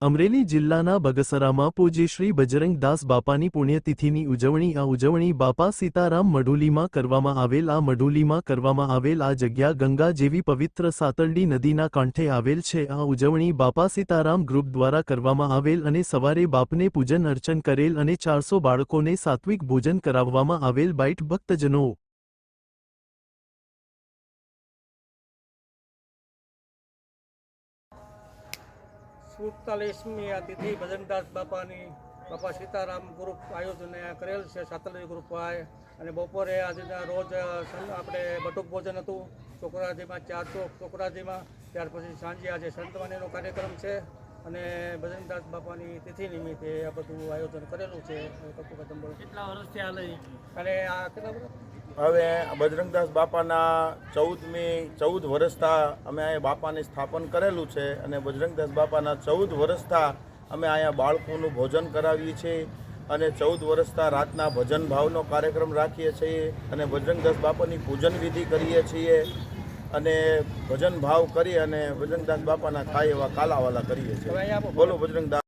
અમરેલી જિલ્લાના બગસરામાં પૂજ્ય શ્રી બજરંગદાસ બાપાની પુણ્યતિથિની ઉજવણી આ ઉજવણી બાપા સીતારામ મઢુલીમાં કરવામાં આવેલ આ જગ્યા ગંગા જેવી પવિત્ર સાતરડી નદીના કાંઠે આવેલ છે આ ઉજવણી બાપા સીતારામ ગ્રુપ દ્વારા કરવામાં આવેલ અને સવારે બાપને પૂજન અર્ચન કરેલ અને 400 બાળકોને સાત્વિક ભોજન કરાવવામાં આવેલ બાઈટ ભક્તજનો સુડતાલીસમી આ તિથિ બજરંગદાસ બાપા સીતારામ ગ્રુપ આયોજન કરેલ છે સાતરડી ગ્રુપ અને બપોરે આજના રોજ આપણે બટુક ભોજન હતું ચોકરાજીમાં 400 ચોકરાજીમાં ત્યાર પછી સાંજે આજે સંતવાણીનો કાર્યક્રમ છે અને બજરંગદાસ બાપાની તિથિ નિમિત્તે આ બધું આયોજન કરેલું છે. કેટલા વર્ષથી હાલે અને આ કેટલા વર્ષ હવે બજરંગદાસ બાપાના 14 વર્ષથી અમે અહીંયા બાપાની સ્થાપન કરેલું છે અને બજરંગદાસ બાપાના 14 વર્ષથી અમે અહીંયા બાળકોનું ભોજન કરાવીએ છીએ અને 14 વર્ષથી રાતના ભજન ભાવનો કાર્યક્રમ રાખીએ છીએ અને બજરંગદાસ બાપાની પૂજન વિધિ કરીએ છીએ અને ભજન ભાવ કરી અને બજરંગદાસ બાપાના થાય એવા કાલાવાલા કરીએ છીએ. બોલો બજરંગદાસ.